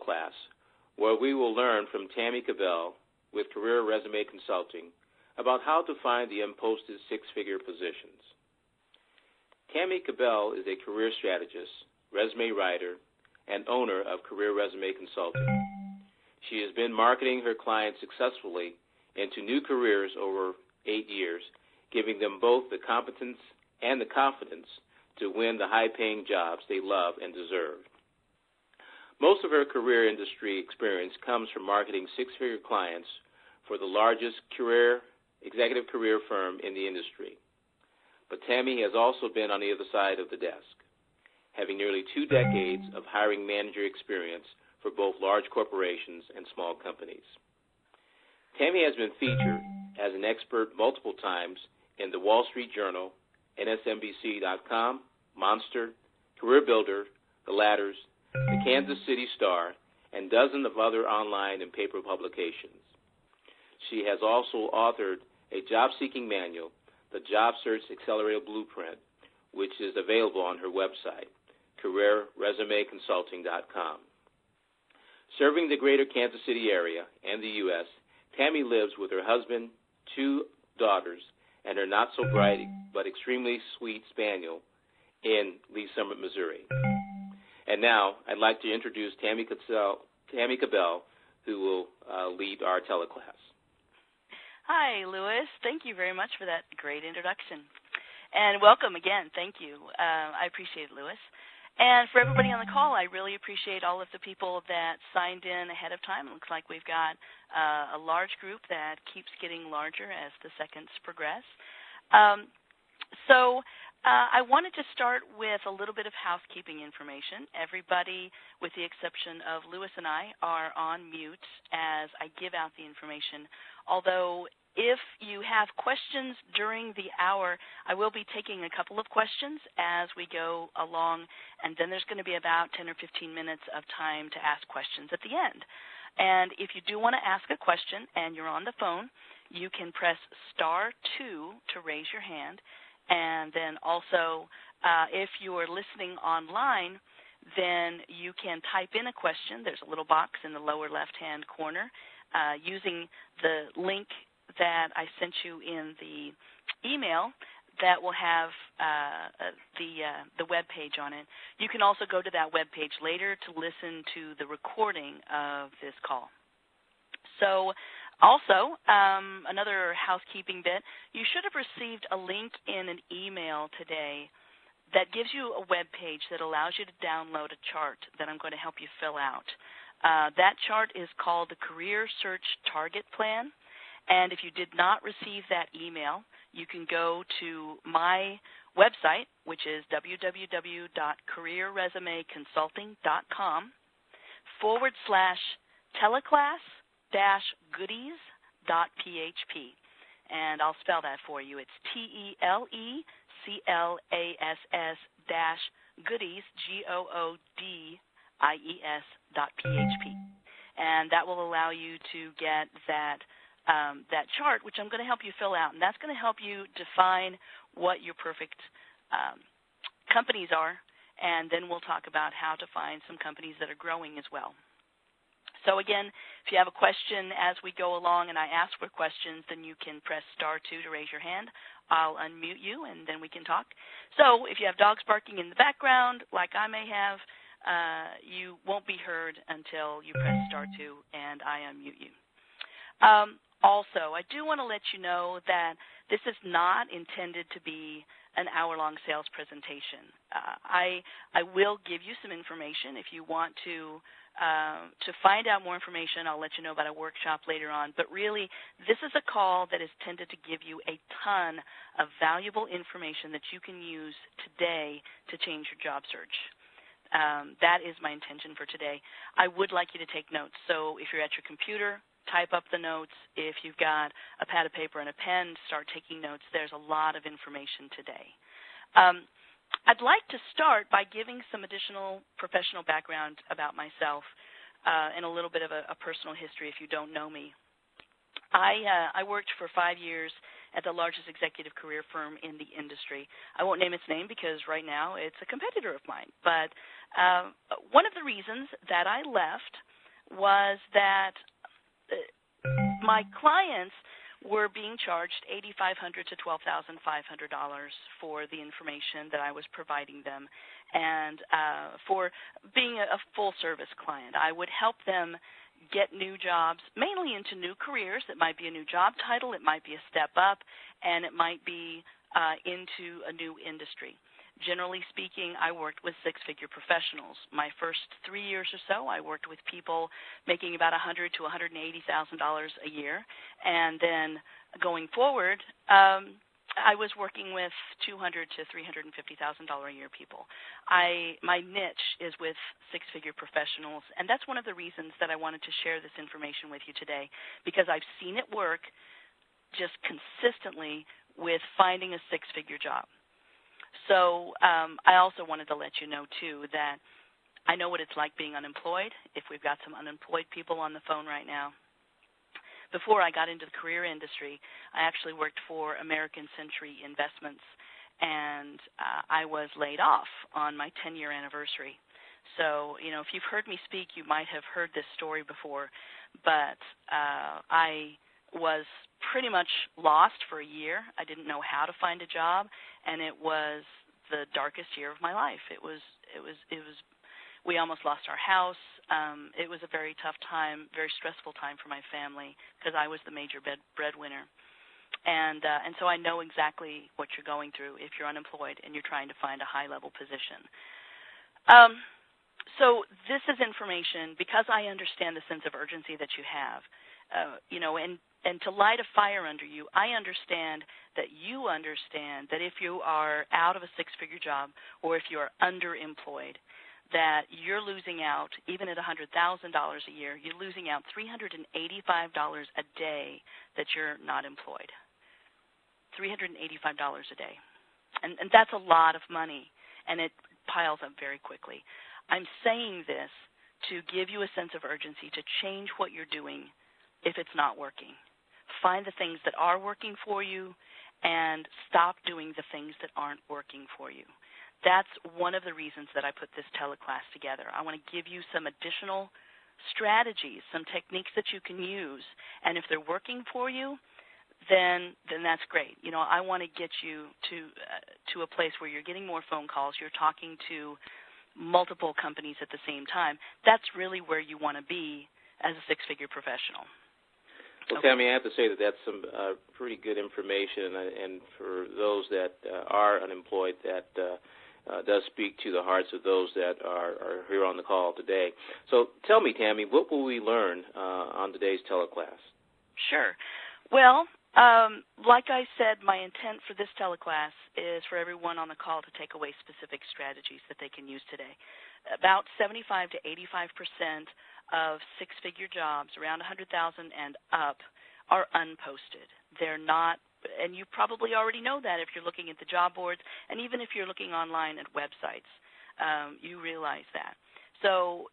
class, where we will learn from Tammy Kabell with Career Resume Consulting about how to find the unposted six-figure positions. Tammy Kabell is a career strategist, resume writer, and owner of Career Resume Consulting. She has been marketing her clients successfully into new careers over 8 years, giving them both the competence and the confidence to win the high-paying jobs they love and deserve. Most of her career industry experience comes from marketing six-figure clients for the largest executive career firm in the industry. But Tammy has also been on the other side of the desk, having nearly 2 decades of hiring manager experience for both large corporations and small companies. Tammy has been featured as an expert multiple times in the Wall Street Journal, NSNBC.com, Monster, Career Builder, The Ladders, the Kansas City Star, and dozens of other online and paper publications. She has also authored a job-seeking manual, the Job Search Accelerator Blueprint, which is available on her website, CareerResumeConsulting.com. Serving the greater Kansas City area and the U.S., Tammy lives with her husband, 2 daughters, and her not-so-bright but extremely sweet spaniel in Lee Summit, Missouri. And now I'd like to introduce Tammy Kabell, who will lead our teleclass. Hi, Louis. Thank you very much for that great introduction. And welcome again. Thank you. I appreciate it, Louis. And for everybody on the call, I really appreciate all of the people that signed in ahead of time. It looks like we've got a large group that keeps getting larger as the seconds progress. I wanted to start with a little bit of housekeeping information. Everybody, with the exception of Louis and I, are on mute as I give out the information. Although if you have questions during the hour, I will be taking a couple of questions as we go along, and then there's going to be about 10 or 15 minutes of time to ask questions at the end. And if you do want to ask a question and you're on the phone, you can press *2 to raise your hand. And then also, if you are listening online, then you can type in a question. There's a little box in the lower left-hand corner using the link that I sent you in the email that will have the web page on it. You can also go to that web page later to listen to the recording of this call. So also, another housekeeping bit, you should have received a link in an email today that gives you a web page that allows you to download a chart that I'm going to help you fill out. That chart is called the Career Search Target Plan. And if you did not receive that email, you can go to my website, which is www.careerresumeconsulting.com/teleclass-goodies.php. And I'll spell that for you. It's TELECLASS-goodies, GOODIES.php. And that will allow you to get that chart, which I'm going to help you fill out. And that's going to help you define what your perfect companies are, and then we'll talk about how to find some companies that are growing as well. So again, if you have a question as we go along and I ask for questions, then you can press *2 to raise your hand. I'll unmute you, and then we can talk. So if you have dogs barking in the background, like I may have, you won't be heard until you press *2 and I unmute you. Also, I do want to let you know that this is not intended to be an hour-long sales presentation. I will give you some information. If you want to find out more information, I'll let you know about a workshop later on. But really, this is a call that is intended to give you a ton of valuable information that you can use today to change your job search. That is my intention for today. I would like you to take notes. So if you're at your computer, type up the notes. If you've got a pad of paper and a pen, start taking notes. There's a lot of information today. I'd like to start by giving some additional professional background about myself and a little bit of a personal history if you don't know me. I worked for 5 years at the largest executive career firm in the industry. I won't name its name because right now it's a competitor of mine. But one of the reasons that I left was that my clients were being charged $8,500 to $12,500 for the information that I was providing them, and for being a full-service client. I would help them get new jobs, mainly into new careers. It might be a new job title, it might be a step up, and it might be into a new industry. Generally speaking, I worked with six-figure professionals. My first 3 years or so, I worked with people making about $100,000 to $180,000 a year, and then going forward, I was working with $200,000 to $350,000 a year people. My niche is with six-figure professionals, and that's one of the reasons that I wanted to share this information with you today, because I've seen it work just consistently with finding a six-figure job. So I also wanted to let you know, too, that I know what it's like being unemployed, if we've got some unemployed people on the phone right now. Before I got into the career industry, I actually worked for American Century Investments, and I was laid off on my 10-year anniversary. So, if you've heard me speak, you might have heard this story before, but I was pretty much lost for a year. I didn't know how to find a job, and it was the darkest year of my life. We almost lost our house. It was a very tough time, very stressful time for my family, because I was the major breadwinner. And so I know exactly what you're going through if you're unemployed and you're trying to find a high-level position. So this is information, because I understand the sense of urgency that you have, and to light a fire under you, I understand that you understand that if you are out of a six-figure job or if you are underemployed, that you're losing out, even at $100,000 a year, you're losing out $385 a day that you're not employed. $385 a day. And that's a lot of money, and it piles up very quickly. I'm saying this to give you a sense of urgency to change what you're doing if it's not working. Find the things that are working for you and stop doing the things that aren't working for you. That's one of the reasons that I put this teleclass together. I want to give you some additional strategies, some techniques that you can use, and if they're working for you, then that's great. I want to get you to a place where you're getting more phone calls, you're talking to multiple companies at the same time. That's really where you want to be as a six-figure professional. Well, Tammy, I have to say that that's some pretty good information, and for those that are unemployed, that does speak to the hearts of those that are here on the call today. So tell me, Tammy, what will we learn on today's teleclass? Sure. Well, like I said, my intent for this teleclass is for everyone on the call to take away specific strategies that they can use today. About 75 to 85% of six-figure jobs, around $100,000 and up, are unposted. They're not, and you probably already know that if you're looking at the job boards, and even if you're looking online at websites, you realize that. So,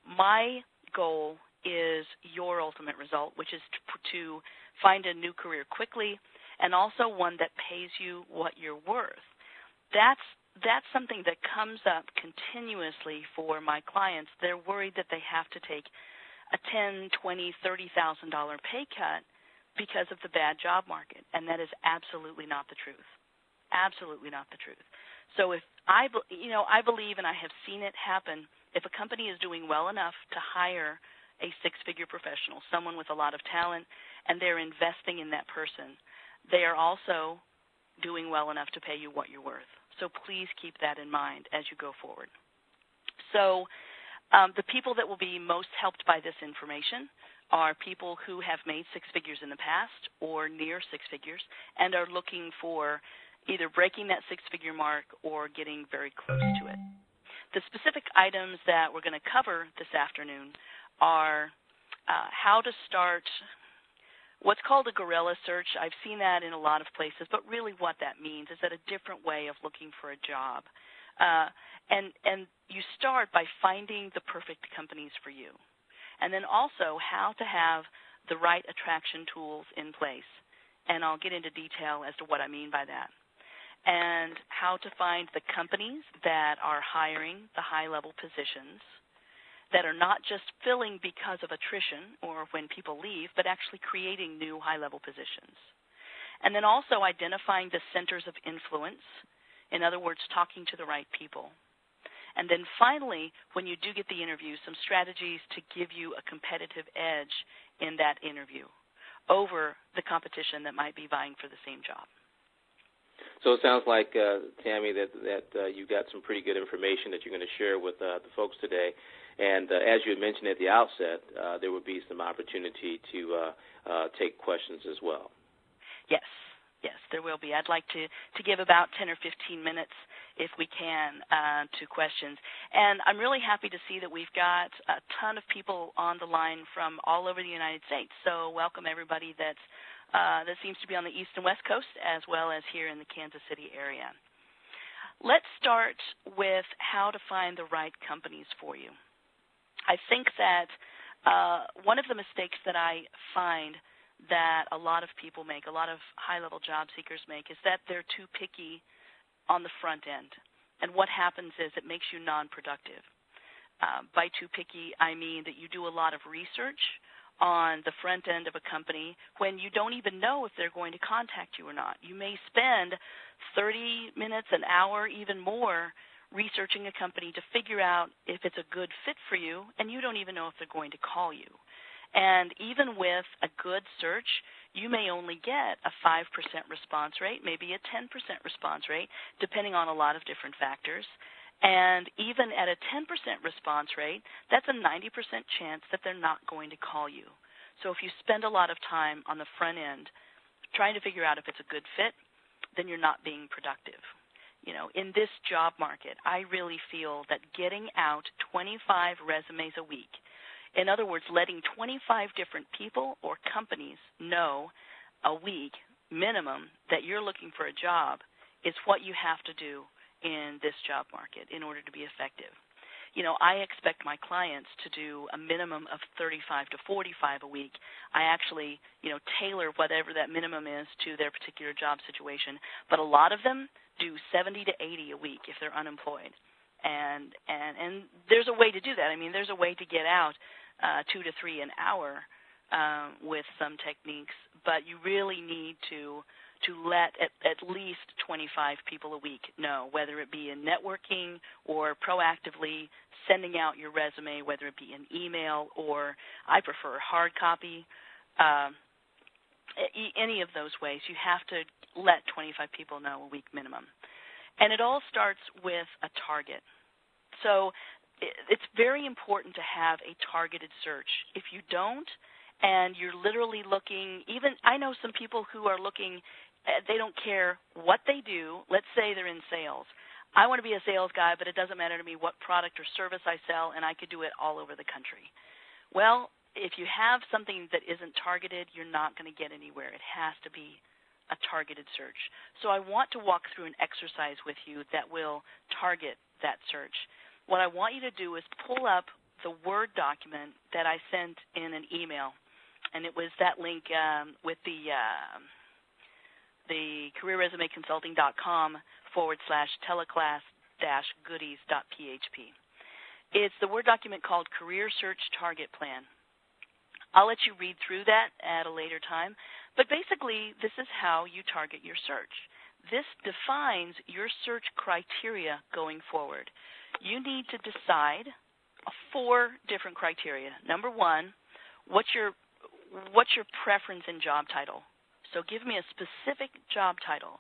my goal is your ultimate result, which is to find a new career quickly, and also one that pays you what you're worth. That's something that comes up continuously for my clients. They're worried that they have to take a $10,000, $20,000, $30,000 pay cut because of the bad job market, and that is absolutely not the truth. Absolutely not the truth. So if I believe, and I have seen it happen, if a company is doing well enough to hire a six-figure professional, someone with a lot of talent, and they're investing in that person, they are also doing well enough to pay you what you're worth. So please keep that in mind as you go forward. So the people that will be most helped by this information are people who have made six figures in the past or near six figures and are looking for either breaking that six-figure mark or getting very close to it. The specific items that we're going to cover this afternoon are how to start what's called a guerrilla search. I've seen that in a lot of places, but really what that means is that a different way of looking for a job. And you start by finding the perfect companies for you. And then also how to have the right attraction tools in place. And I'll get into detail as to what I mean by that. And how to find the companies that are hiring the high-level positions. that are not just filling because of attrition or when people leave, but actually creating new high-level positions. And then also identifying the centers of influence, in other words, talking to the right people. And then finally, when you do get the interview, some strategies to give you a competitive edge in that interview over the competition that might be vying for the same job. So it sounds like, Tammy, that you got some pretty good information that you're going to share with the folks today. And as you had mentioned at the outset, there will be some opportunity to take questions as well. Yes, there will be. I'd like to give about 10 or 15 minutes, if we can, to questions. And I'm really happy to see that we've got a ton of people on the line from all over the United States. So welcome everybody that seems to be on the East and West Coast, as well as here in the Kansas City area. Let's start with how to find the right companies for you. I think that one of the mistakes that I find that a lot of people make, a lot of high-level job seekers make, is that they're too picky on the front end. And what happens is it makes you non-productive. By too picky, I mean that you do a lot of research on the front end of a company when you don't even know if they're going to contact you or not. You may spend 30 minutes, an hour, even more, researching a company to figure out if it's a good fit for you, and you don't even know if they're going to call you. And even with a good search, you may only get a 5% response rate, maybe a 10% response rate, depending on a lot of different factors. And even at a 10% response rate, that's a 90% chance that they're not going to call you. So if you spend a lot of time on the front end trying to figure out if it's a good fit, then you're not being productive. You know, in this job market, I really feel that getting out 25 resumes a week, in other words, letting 25 different people or companies know a week minimum that you're looking for a job is what you have to do in this job market in order to be effective. You know, I expect my clients to do a minimum of 35 to 45 a week. I actually, tailor whatever that minimum is to their particular job situation. But a lot of them do 70 to 80 a week if they're unemployed. And there's a way to do that. I mean, there's a way to get out 2 to 3 an hour with some techniques, but you really need to let at least 25 people a week know, whether it be in networking or proactively sending out your resume, whether it be an email or I prefer hard copy, any of those ways. You have to let 25 people know a week minimum. And it all starts with a target. So it's very important to have a targeted search. If you don't, and you're literally looking, even I know some people who are looking, they don't care what they do. Let's say they're in sales. I want to be a sales guy, but it doesn't matter to me what product or service I sell, and I could do it all over the country. Well, if you have something that isn't targeted, you're not going to get anywhere. It has to be a targeted search. So I want to walk through an exercise with you that will target that search. What I want you to do is pull up the Word document that I sent in an email, and it was that link with the careerresumeconsulting.com/teleclass-goodies.php. It's the Word document called Career Search Target Plan. I'll let you read through that at a later time, but basically this is how you target your search. This defines your search criteria going forward. You need to decide 4 different criteria. Number 1, what's your preference in job title? So give me a specific job title,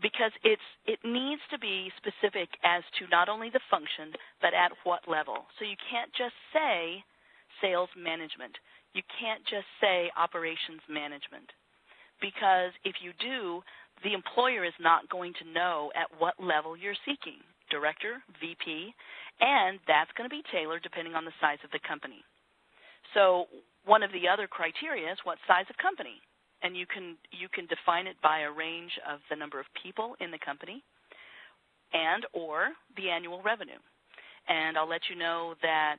because it needs to be specific as to not only the function, but at what level. So you can't just say sales management. You can't just say operations management, because if you do, the employer is not going to know at what level you're seeking, director, VP, and that's going to be tailored depending on the size of the company. So one of the other criteria is what size of company, and you can define it by a range of the number of people in the company and or the annual revenue. And I'll let you know that